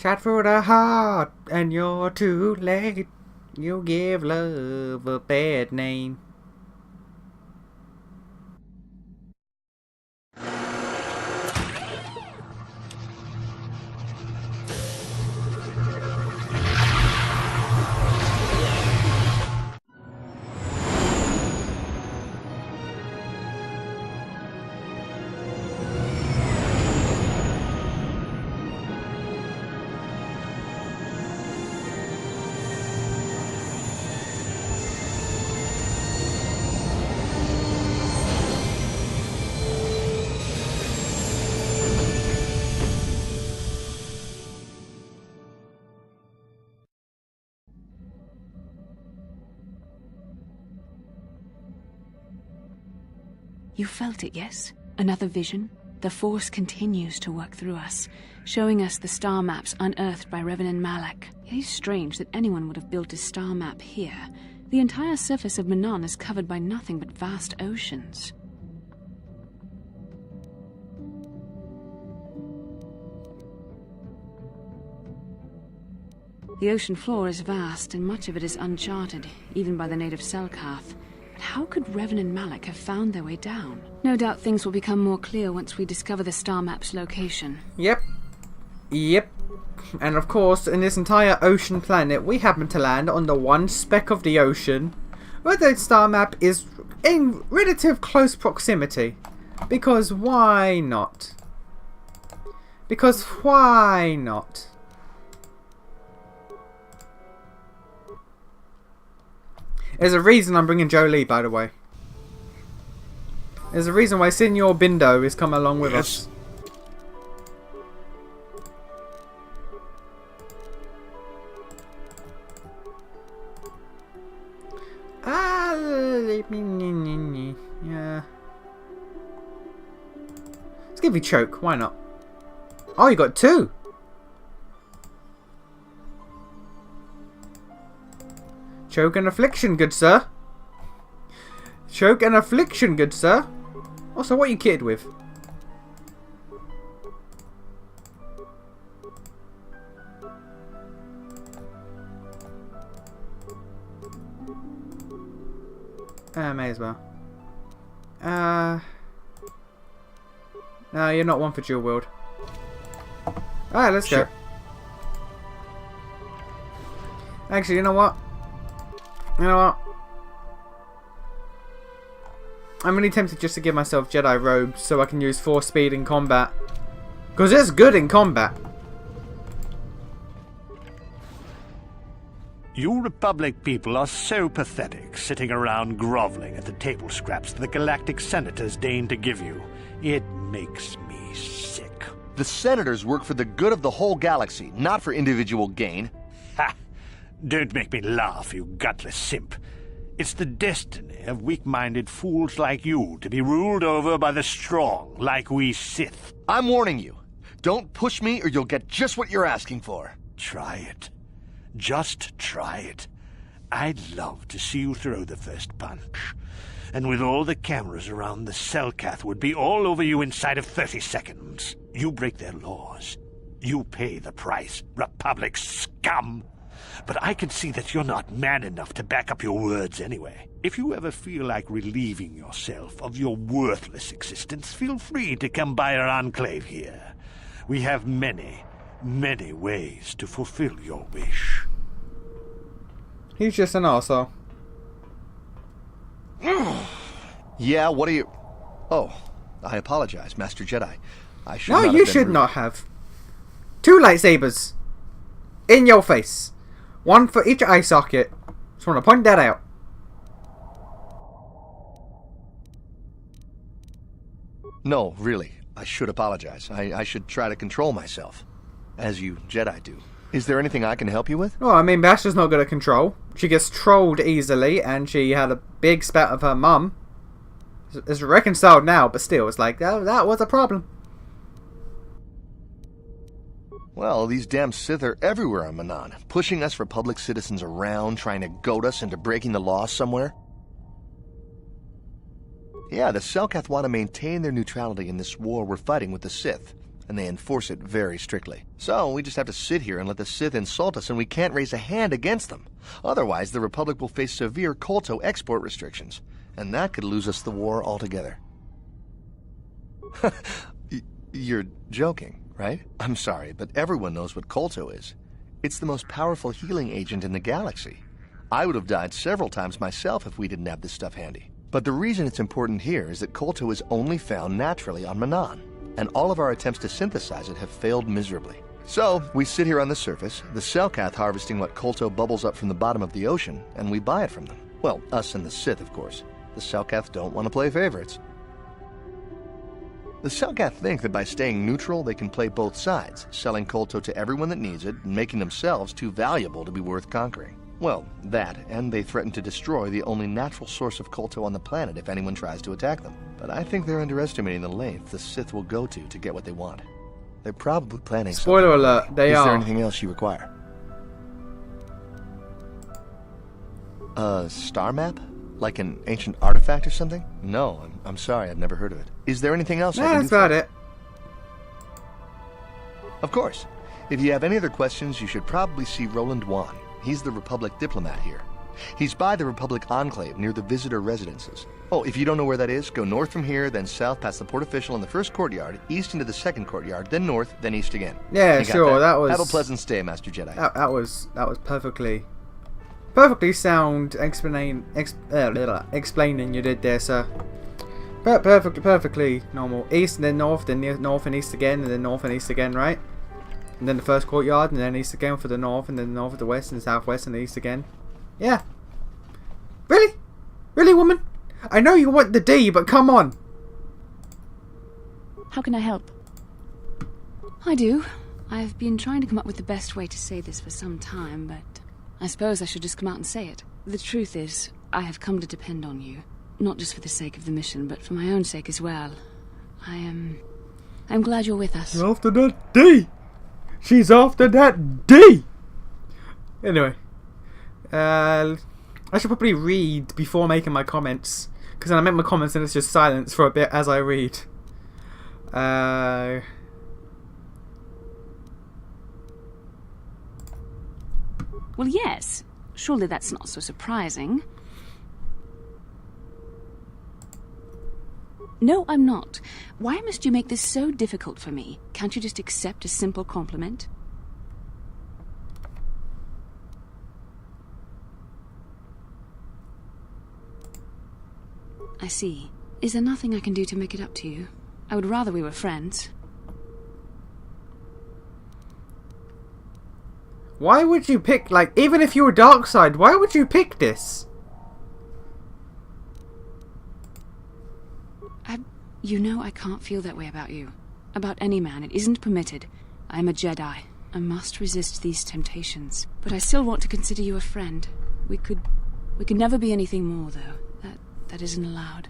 Shot through the heart, and you're too late. You give love a bad name. You felt it, yes? Another vision? The Force continues to work through us, showing us the star maps unearthed by Reverend Malak. It is strange that anyone would have built a star map here. The entire surface of Manaan is covered by nothing but vast oceans. The ocean floor is vast, and much of it is uncharted, even by the native Selkath. But how could Revan and Malak have found their way down? No doubt things will become more clear once we discover the star map's location. Yep. And of course, in this entire ocean planet, we happen to land on the one speck of the ocean where the star map is in relative close proximity. Because why not? Because why not? There's a reason I'm bringing Jolie, by the way. There's a reason why Senor Bindo is coming along with us. Yeah. Let's give you choke. Why not? Oh, you got two. Choke and affliction, good sir. Choke and affliction, good sir. Also, what are you kitted with? May as well. No, you're not one for dual wield. Alright, let's go. Actually, you know what? I'm really tempted just to give myself Jedi robes so I can use Force speed in combat. Because it's good in combat. You Republic people are so pathetic, sitting around groveling at the table scraps the galactic senators deign to give you. It makes me sick. The senators work for the good of the whole galaxy, not for individual gain. Ha! Don't make me laugh, you gutless simp. It's the destiny of weak-minded fools like you to be ruled over by the strong, like we Sith. I'm warning you. Don't push me or you'll get just what you're asking for. Try it. Just try it. I'd love to see you throw the first punch. And with all the cameras around, the Selkath would be all over you inside of 30 seconds. You break their laws. You pay the price, Republic scum. But I can see that you're not man enough to back up your words anyway. If you ever feel like relieving yourself of your worthless existence, feel free to come by our enclave here. We have many, many ways to fulfill your wish. He's just an arsehole. Yeah, what are you... Oh, I apologize, Master Jedi. I should No, not you have been should rude. not have. 2 lightsabers. In your face. 1 for each eye socket. Just want to point that out. No, really. I should apologize. I should try to control myself. As you Jedi do. Is there anything I can help you with? Well, I mean, Basher's not good at control. She gets trolled easily, and she had a big spat of her mum. It's reconciled now, but still, it's like, that was a problem. Well, these damn Sith are everywhere on Manaan, pushing us Republic citizens around, trying to goad us into breaking the law somewhere. Yeah, the Selkath want to maintain their neutrality in this war we're fighting with the Sith. and they enforce it very strictly. So we just have to sit here and let the Sith insult us, and we can't raise a hand against them. Otherwise, the Republic will face severe Kolto export restrictions, and that could lose us the war altogether. You're joking, right? I'm sorry, but everyone knows what Kolto is. It's the most powerful healing agent in the galaxy. I would have died several times myself if we didn't have this stuff handy. But the reason it's important here is that Kolto is only found naturally on Manaan, and all of our attempts to synthesize it have failed miserably. So, we sit here on the surface, the Selkath harvesting what Kolto bubbles up from the bottom of the ocean, and we buy it from them. Well, us and the Sith, of course. The Selkath don't want to play favorites. The Selkath think that by staying neutral, they can play both sides, selling Kolto to everyone that needs it, and making themselves too valuable to be worth conquering. Well, that, and they threaten to destroy the only natural source of Kolto on the planet if anyone tries to attack them. But I think they're underestimating the length the Sith will go to get what they want. They're probably planning Spoiler alert, they Is are. there anything else you require? A star map? Like an ancient artifact or something? No, I'm sorry, I've never heard of it. Is there anything else I can do? That's about it. Of course. If you have any other questions, you should probably see Roland Wan. He's the Republic diplomat here. He's by the Republic Enclave near the visitor residences. Oh, if you don't know where that is, go north from here, then south past the port official in the first courtyard, east into the second courtyard, then north, then east again. Yeah, You got sure. That was. Have a pleasant stay, Master Jedi. That was perfectly sound explaining you did there, sir. Perfectly normal. East and then north and east again, and then north and east again, right? And then the first courtyard, and then east again for the north, and then north of the west, and southwest, and the east again. Yeah. Really? Really, woman? I know you want the D, but come on. How can I help? I do. I've been trying to come up with the best way to say this for some time, but I suppose I should just come out and say it. The truth is, I have come to depend on you. Not just for the sake of the mission, but for my own sake as well. I'm glad you're with us. After that D. She's after that D. Anyway, I should probably read before making my comments, because when I make my comments and it's just silence for a bit as I read. Well, yes. Surely that's not so surprising. No, I'm not. Why must you make this so difficult for me? Can't you just accept a simple compliment? I see. Is there nothing I can do to make it up to you? I would rather we were friends. Why would you pick, like, even if you were dark side, why would you pick this? You know I can't feel that way about you. About any man. It isn't permitted. I am a Jedi. I must resist these temptations. But I still want to consider you a friend. We could never be anything more, though. That isn't allowed.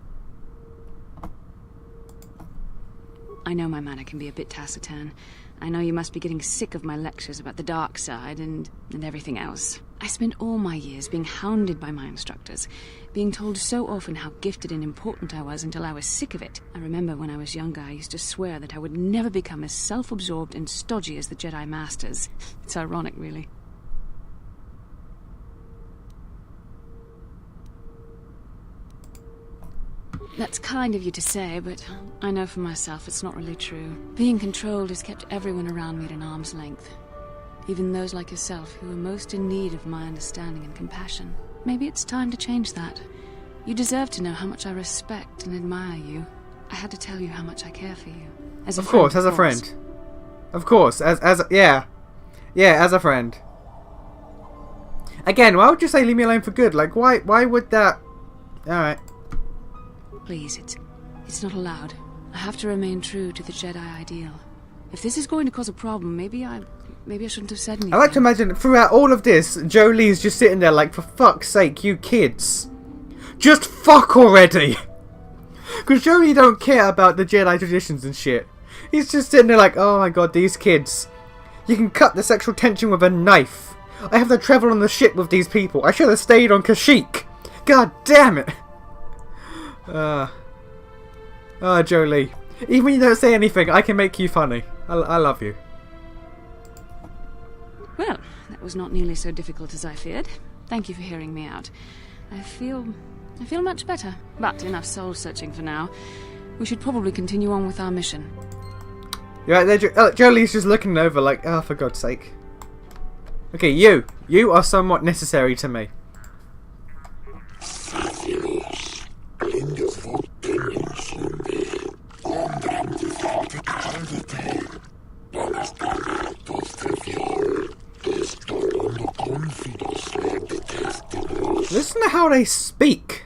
I know my manner can be a bit taciturn. I know you must be getting sick of my lectures about the dark side and everything else. I spent all my years being hounded by my instructors, being told so often how gifted and important I was until I was sick of it. I remember when I was younger, I used to swear that I would never become as self-absorbed and stodgy as the Jedi Masters. It's ironic, really. That's kind of you to say, but I know for myself it's not really true. Being controlled has kept everyone around me at an arm's length. Even those like yourself who are most in need of my understanding and compassion. Maybe it's time to change that. You deserve to know how much I respect and admire you. I had to tell you how much I care for you. As a Of friend, course, as a friend. Of course, yeah, as a friend. Again, why would you say leave me alone for good? Like, why would that? All right. Please, it's not allowed. I have to remain true to the Jedi ideal. If this is going to cause a problem, maybe I shouldn't have said anything. I like to imagine throughout all of this, Jolie's just sitting there like, for fuck's sake, you kids, just fuck already. Because Jolie don't care about the Jedi traditions and shit. He's just sitting there like, oh my god, these kids. You can cut the sexual tension with a knife. I have to travel on the ship with these people. I should have stayed on Kashyyyk. God damn it. Jolie. Even when you don't say anything, I can make you funny. I love you. Well, that was not nearly so difficult as I feared. Thank you for hearing me out. I feel much better, but enough soul-searching for now. We should probably continue on with our mission. You're right there, Jolie's just looking over like, oh, for God's sake. Okay, you are somewhat necessary to me. Listen to how they speak.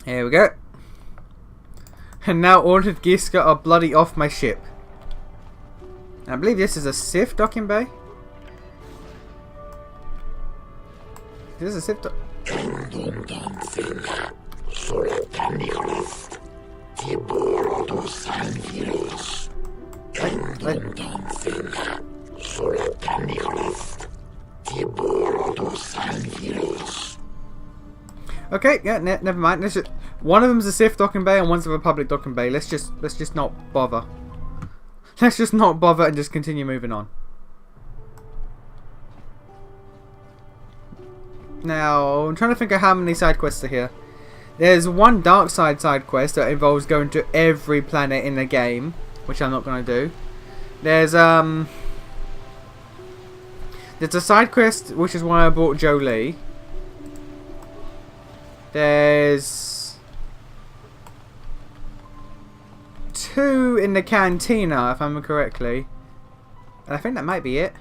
Here we go. And now ordered Giska are bloody off my ship. I believe this is a Sith docking bay. This is a Sith dock. Okay, yeah, never mind. Let's just, one of them's a Sith docking bay and one's a Republic docking bay. Let's just not bother. Let's just not bother and just continue moving on. Now, I'm trying to think of how many side quests are here. There's one dark side quest that involves going to every planet in the game, which I'm not going to do. There's a side quest, which is why I brought Jolie. There's 2 in the cantina, if I remember correctly. And I think that might be it.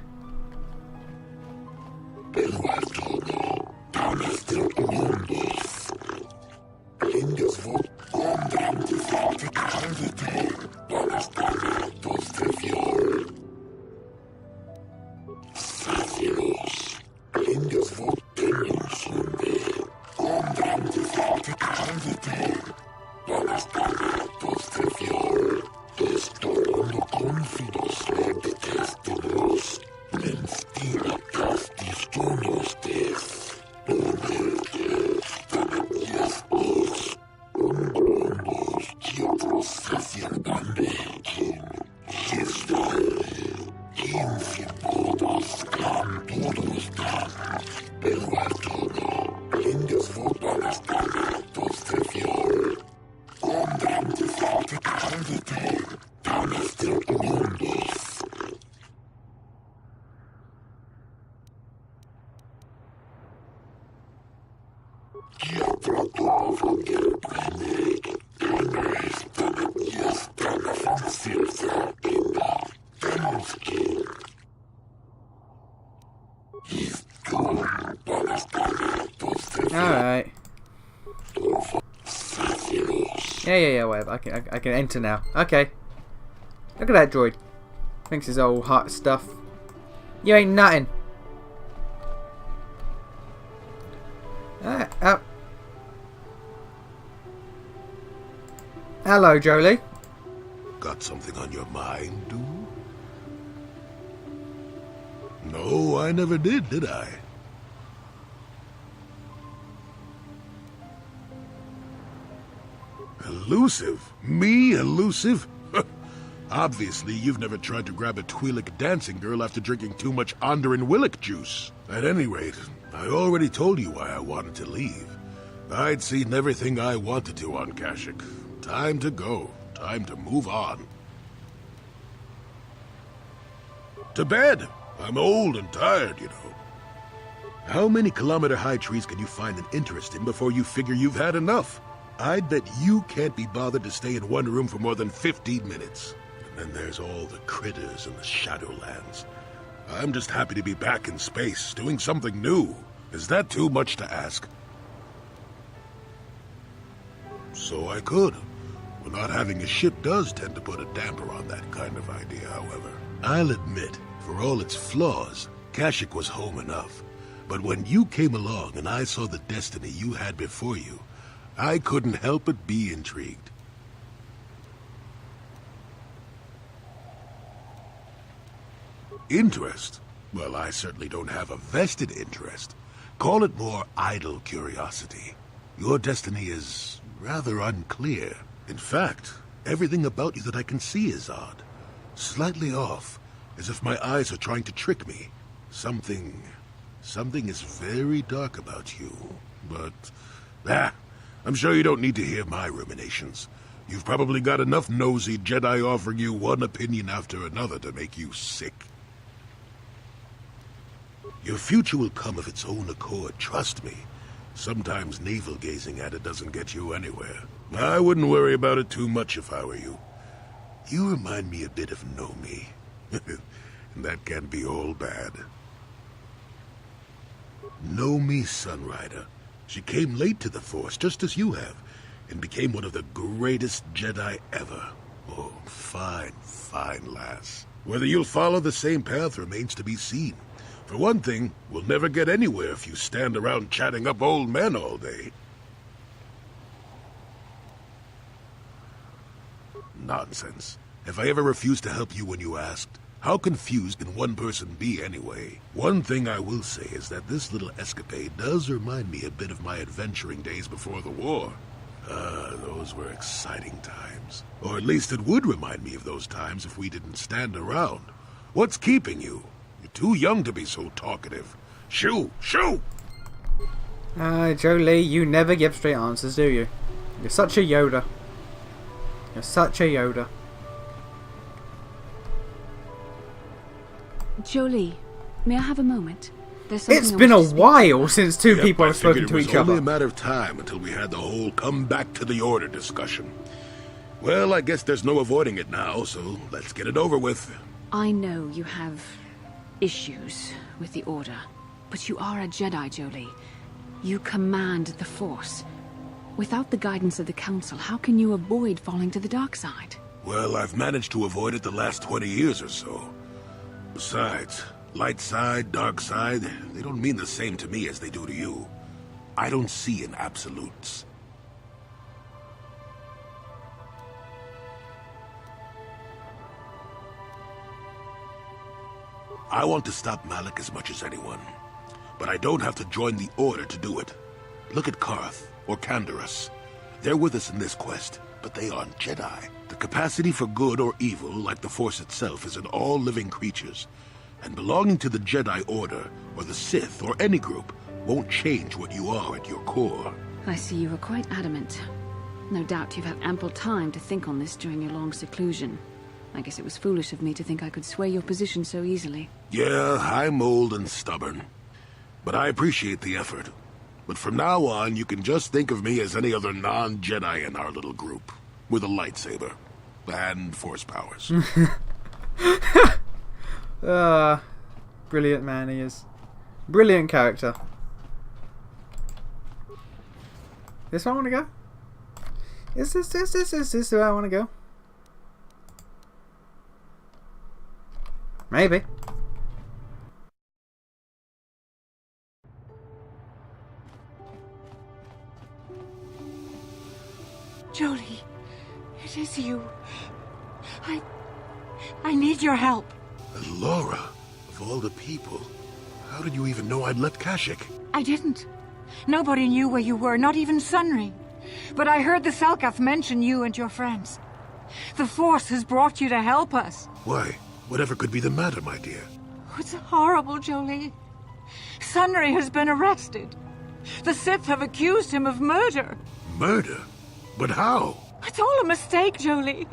Alright. Yeah, whatever. I can enter now. Okay. Look at that droid. Thinks his old hot stuff. You ain't nothing. Hello, Jolie. Got something on your mind, dude? No, I never did I? Elusive? Me, elusive? Obviously, you've never tried to grab a Twi'lek dancing girl after drinking too much Onderan Willick juice. At any rate, I already told you why I wanted to leave. I'd seen everything I wanted to on Kashyyyk. Time to go. Time to move on. To bed! I'm old and tired, you know. How many kilometer-high trees can you find an interest in before you figure you've had enough? I'd bet you can't be bothered to stay in one room for more than 15 minutes. then there's all the critters in the Shadowlands. I'm just happy to be back in space, doing something new. Is that too much to ask? So I could. Well, not having a ship does tend to put a damper on that kind of idea, however. I'll admit, for all its flaws, Kashyyyk was home enough. But when you came along and I saw the destiny you had before you, I couldn't help but be intrigued. Interest? Well, I certainly don't have a vested interest. Call it more idle curiosity. Your destiny is rather unclear. In fact, everything about you that I can see is odd. Slightly off, as if my eyes are trying to trick me. Something is very dark about you. But, I'm sure you don't need to hear my ruminations. You've probably got enough nosy Jedi offering you one opinion after another to make you sick. Your future will come of its own accord, trust me. Sometimes navel-gazing at it doesn't get you anywhere. I wouldn't worry about it too much if I were you. You remind me a bit of Nomi. And that can be all bad. Nomi Sunrider. She came late to the Force, just as you have, and became one of the greatest Jedi ever. Oh, fine, fine lass. Whether you'll follow the same path remains to be seen. For one thing, we'll never get anywhere if you stand around chatting up old men all day. Nonsense. Have I ever refused to help you when you asked? How confused can one person be anyway? One thing I will say is that this little escapade does remind me a bit of my adventuring days before the war. Those were exciting times. Or at least it would remind me of those times if we didn't stand around. What's keeping you? You're too young to be so talkative. Shoo! Shoo! Jolie, you never give straight answers, do you? You're such a Yoda. You're such a Yoda. Jolie, may I have a moment? There's something It's I been wish a to speak- while since two people I have spoken figured to it was each only other. a matter of time until we had the whole come back to the order discussion. Well, I guess there's no avoiding it now, so let's get it over with. I know you have issues with the Order, but you are a Jedi, Jolie. You command the Force. Without the guidance of the Council, how can you avoid falling to the dark side? Well, I've managed to avoid it the last 20 years or so. Besides, light side, dark side, they don't mean the same to me as they do to you. I don't see in absolutes. I want to stop Malak as much as anyone, but I don't have to join the Order to do it. Look at Karth or Canderous. They're with us in this quest, but they aren't Jedi. The capacity for good or evil, like the Force itself, is in all living creatures. And belonging to the Jedi Order, or the Sith, or any group, won't change what you are at your core. I see you are quite adamant. No doubt you've had ample time to think on this during your long seclusion. I guess it was foolish of me to think I could sway your position so easily. Yeah, I'm old and stubborn. But I appreciate the effort. But from now on, you can just think of me as any other non-Jedi in our little group. With a lightsaber. And Force powers. Brilliant man he is. Brilliant character. This where I want to go? Is this where I want to go? Maybe. Jolie, it is you. I need your help. Laura, of all the people, how did you even know I'd left Kashyyyk? I didn't. Nobody knew where you were, not even Sunry. But I heard the Selkath mention you and your friends. The Force has brought you to help us. Why? Whatever could be the matter, my dear? It's horrible, Jolie. Sunry has been arrested. The Sith have accused him of murder. Murder? But how? It's all a mistake, Jolie.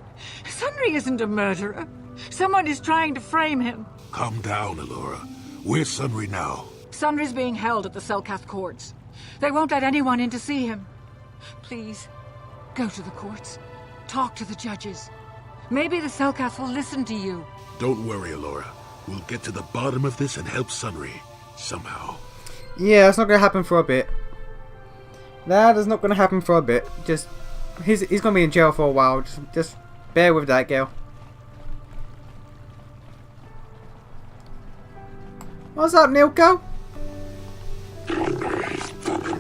Sunry isn't a murderer. Someone is trying to frame him. Calm down, Alora. Where's Sunry now? Sunry's being held at the Selkath courts. They won't let anyone in to see him. Please, go to the courts. Talk to the judges. Maybe the Selkath will listen to you. Don't worry, Alora. We'll get to the bottom of this and help Sunry. Somehow. Yeah, it's not going to happen for a bit. That is not going to happen for a bit. Just, he's going to be in jail for a while. Just bear with that, girl. What's up, Nilko?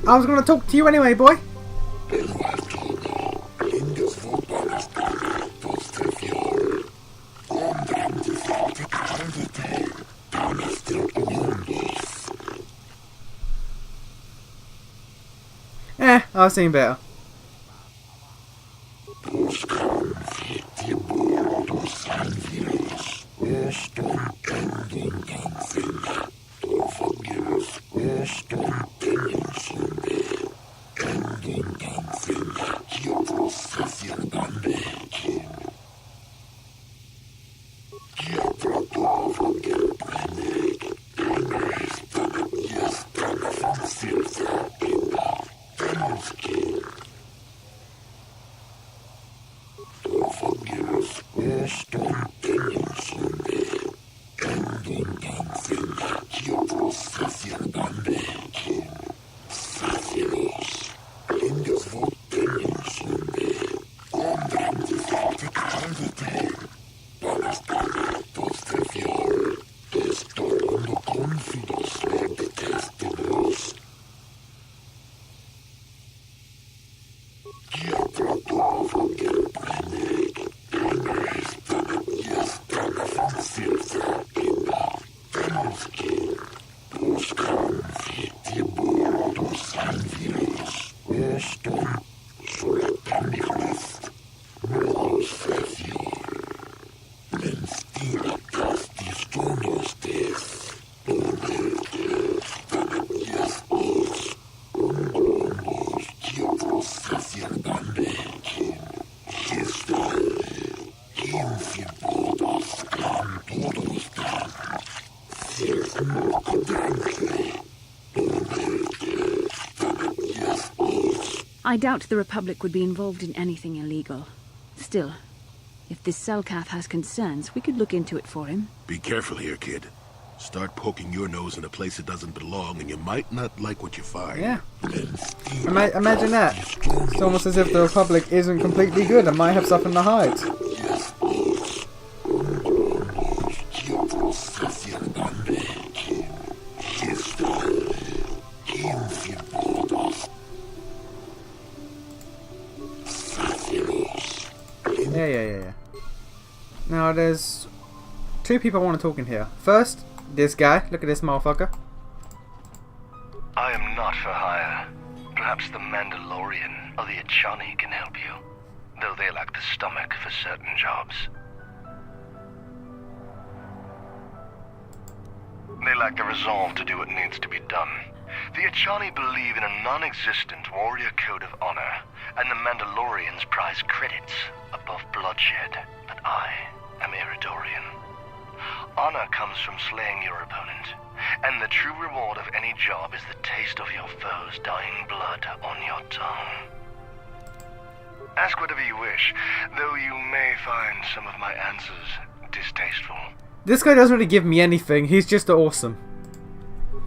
I was going to talk to you anyway, boy. I've seen better. I doubt the Republic would be involved in anything illegal. Still, if this Selkath has concerns, we could look into it for him. Be careful here, kid. Start poking your nose in a place that doesn't belong, and you might not like what you find. Yeah. Imagine that. It's almost as if the Republic isn't completely good and might have something to hide. Yeah. Now, there's two people I want to talk in here. First, this guy. Look at this motherfucker. I am not for hire. Perhaps the Mandalorian or the Echani can help you, though they lack the stomach for certain jobs. They lack the resolve to do what needs to be done. The Echani believe in a non-existent warrior code of honor, and the Mandalorians prize credits above bloodshed. But I am Iridorian. Honor comes from slaying your opponent, and the true reward of any job is the taste of your foe's dying blood on your tongue. Ask whatever you wish, though you may find some of my answers distasteful. This guy doesn't really give me anything, he's just awesome.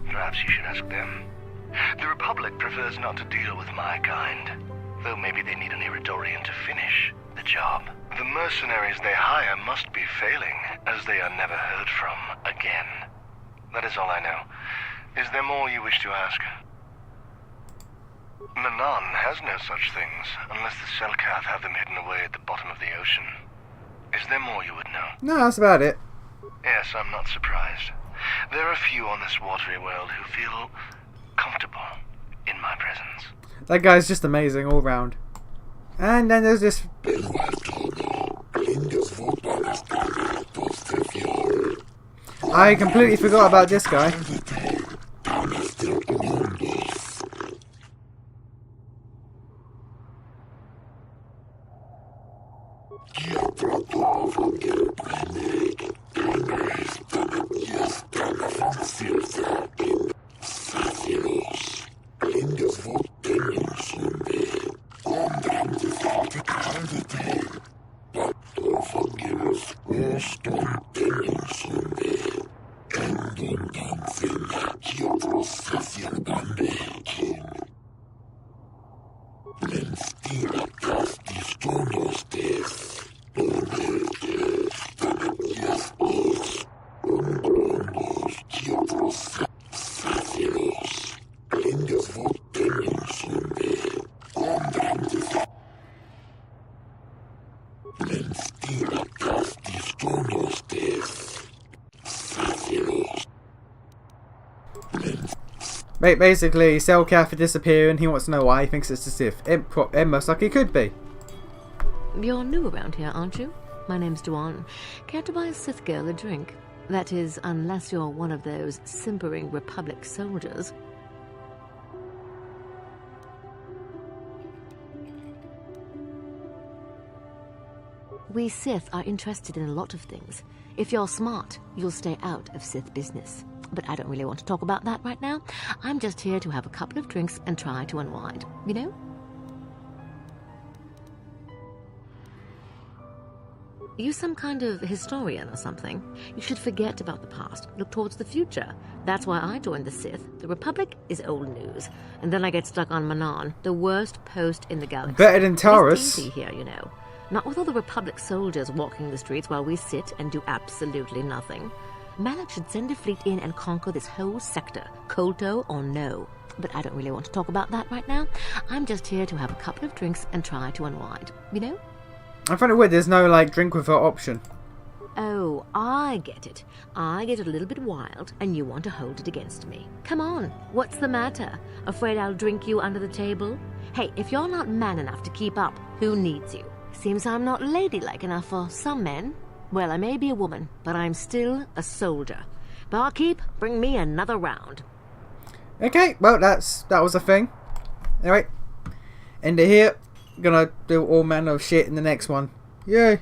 Perhaps you should ask them. The Republic prefers not to deal with my kind, though maybe they need an Iridorian to finish the job. The mercenaries they hire must be failing, as they are never heard from again. That is all I know. Is there more you wish to ask? Manaan has no such things, unless the Selkath have them hidden away at the bottom of the ocean. Is there more you would know? No, that's about it. Yes, I'm not surprised. There are few on this watery world who feel comfortable in my presence. That guy's just amazing all round. And then there's this... I completely forgot about this guy. Basically, Selkath disappearing. He wants to know why. He thinks it's the Sith. It most likely could be. You're new around here, aren't you? My name's Duan. Care to buy a Sith girl a drink? That is, unless you're one of those simpering Republic soldiers. We Sith are interested in a lot of things. If you're smart, you'll stay out of Sith business. But I don't really want to talk about that right now. I'm just here to have a couple of drinks and try to unwind, you know? You some kind of historian or something? You should forget about the past, look towards the future. That's why I joined the Sith. The Republic is old news. And then I get stuck on Manaan, the worst post in the galaxy. Better than Taurus. It's easy here, you know. Not with all the Republic soldiers walking the streets while we sit and do absolutely nothing. Malak should send a fleet in and conquer this whole sector, Kolto or no. But I don't really want to talk about that right now. I'm just here to have a couple of drinks and try to unwind, you know? I find it weird there's no, like, drink with her option. Oh, I get it. I get a little bit wild, and you want to hold it against me. Come on, what's the matter? Afraid I'll drink you under the table? Hey, if you're not man enough to keep up, who needs you? Seems I'm not ladylike enough for some men. Well, I may be a woman, but I'm still a soldier. Barkeep, bring me another round. Okay, well, that was a thing. Anyway, end it here. Gonna do all manner of shit in the next one. Yay.